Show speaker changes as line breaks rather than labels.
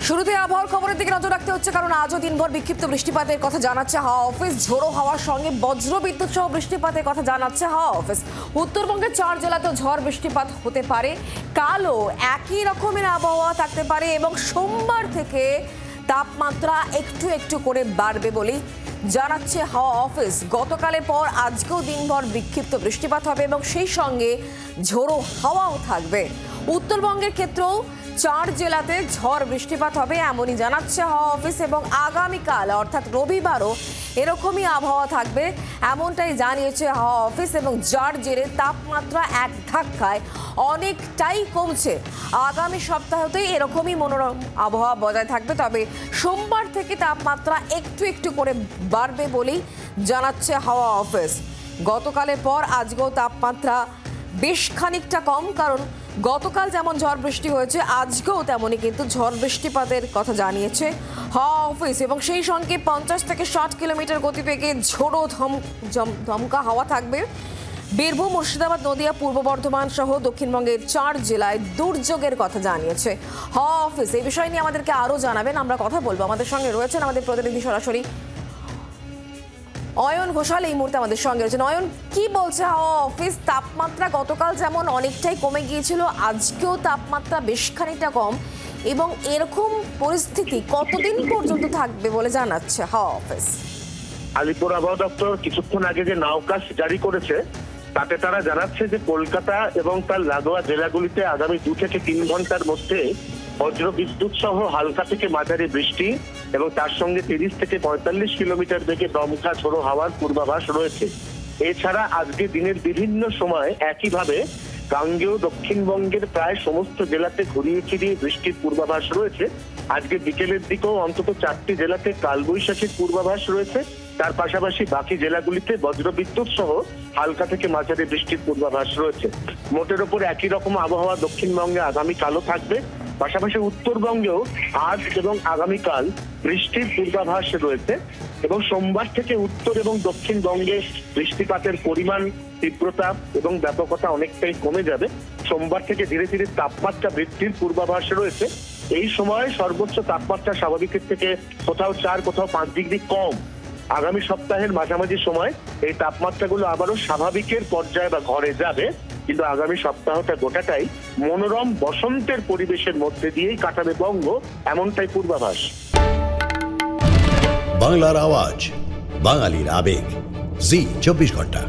শুরুতে আবহাওয়ার খবরের দিকে নজর রাখতে হচ্ছে, কারণ আজও দিনভর বিক্ষিপ্ত বৃষ্টিপাতের কথা জানাচ্ছে হাওয়া অফিস। ঝোড়ো হাওয়ার সঙ্গে বজ্রবিদ্যুৎ সহ বৃষ্টিপাতের কথা জানাচ্ছে হাওয়া অফিস। উত্তরবঙ্গের 4 জেলাতেও ঝড় বৃষ্টিপাত হতে পারে। কালও একই রকমের আবহাওয়া থাকতে পারে এবং সোমবার থেকে তাপমাত্রা একটু একটু করে বাড়বে বলেই জানাচ্ছে হাওয়া অফিস। গতকালের পর আজকেও দিনভর বিক্ষিপ্ত বৃষ্টিপাত হবে এবং সেই সঙ্গে ঝোড়ো হাওয়াও থাকবে। উত্তরবঙ্গের ক্ষেত্রেও 4 জেলাতে ঝড় বৃষ্টিপাত হবে এমনই জানাচ্ছে হাওয়া অফিস এবং আগামীকাল অর্থাৎ রবিবারও এরকমই আবহাওয়া থাকবে এমনটাই জানিয়েছে হাওয়া অফিস, এবং যার জেরে তাপমাত্রা এক ধাক্কায় অনেকটাই কমছে। আগামী সপ্তাহতেই এরকমই মনোরম আবহাওয়া বজায় থাকবে, তবে সোমবার থেকে তাপমাত্রা একটু একটু করে বাড়বে বলেই জানাচ্ছে হাওয়া অফিস। গতকালের পর আজকেও তাপমাত্রা বেশ খানিকটা কম, কারণ গতকাল যেমন ঝড় বৃষ্টি হয়েছে আজকেও তেমনই কিন্তু ঝড় বৃষ্টিপাতের কথা জানিয়েছে হাওয়া অফিস, এবং সেই সঙ্গে 50 থেকে 60 কিলোমিটার গতিবেগে ঝোড়ো ধমকা হাওয়া থাকবে। বীরভূম, মুর্শিদাবাদ, নদিয়া, পূর্ব বর্ধমান সহ দক্ষিণবঙ্গের 4 জেলায় দুর্যোগের কথা জানিয়েছে হাওয়া অফিস। এই বিষয় নিয়ে আমাদেরকে আরও জানাবেন, আমরা কথা বলবো। আমাদের সঙ্গে রয়েছেন আমাদের প্রতিনিধি সরাসরি অয়ন ঘোষাল এই মুহূর্তে আমাদের সঙ্গে রয়েছেন। অয়ন, কি বলছে হাওয়া অফিস? তাপমাত্রা গতকাল যেমন অনেকটাই কমে গিয়েছিল, আজকেও তাপমাত্রা বেশ খানিকটা কম, এবং এরকম পরিস্থিতি কতদিন পর্যন্ত থাকবে বলে জানাচ্ছে হাওয়া অফিস?
আলিপুর আবহাওয়া দপ্তর কিছুক্ষণ আগে যে নাওকাশ জারি করেছে তাতে তারা জানাচ্ছে যে কলকাতা এবং তার লাগোয়া জেলাগুলিতে আগামী 2 থেকে 3 ঘন্টার মধ্যে বজ্রবিদ্যুৎ সহ হালকা থেকে মাঝারি বৃষ্টি এবং তার সঙ্গে 30 থেকে 45 কিলোমিটার বেগে দমকা ঝোড়ো হাওয়ার পূর্বাভাস রয়েছে। এছাড়া আজকে দিনের বিভিন্ন সময় একইভাবে গাঙ্গেয় দক্ষিণবঙ্গের প্রায় সমস্ত জেলাতে ঘুরিয়ে ফিরিয়ে বৃষ্টির পূর্বাভাস রয়েছে। আজকে বিকেলের দিকেও অন্তত 4টি জেলাতে কালবৈশাখীর পূর্বাভাস রয়েছে। তার পাশাপাশি বাকি জেলাগুলিতে বজ্রবিদ্যুৎ সহ হালকা থেকে মাঝারি বৃষ্টির পূর্বাভাস রয়েছে। মোটের ওপর একই রকম আবহাওয়া দক্ষিণবঙ্গে আগামীকালও থাকবে। পাশাপাশি উত্তরবঙ্গেও আজ এবং আগামীকাল বৃষ্টির পূর্বাভাস রয়েছে, এবং সোমবার থেকে উত্তর এবং দক্ষিণবঙ্গে বৃষ্টিপাতের পরিমাণ, তীব্রতা এবং ব্যাপকতা অনেকটাই কমে যাবে। সোমবার থেকে ধীরে ধীরে তাপমাত্রা বৃদ্ধির পূর্বাভাস রয়েছে। এই সময় সর্বোচ্চ তাপমাত্রা স্বাভাবিকের থেকে কোথাও 4 কোথাও 5 ডিগ্রি কম। আগামী সপ্তাহের মাঝামাঝি সময় এই তাপমাত্রাগুলো আবারও স্বাভাবিকের পর্যায়ে বা ঘরে যাবে, কিন্তু আগামী সপ্তাহটা গোটাটাই মনোরম বসন্তের পরিবেশের মধ্যে দিয়েই কাটাবে বঙ্গ, এমনটাই পূর্বাভাস।
বাংলার আওয়াজ, বাঙালির আবেগ, জি 24 ঘন্টা।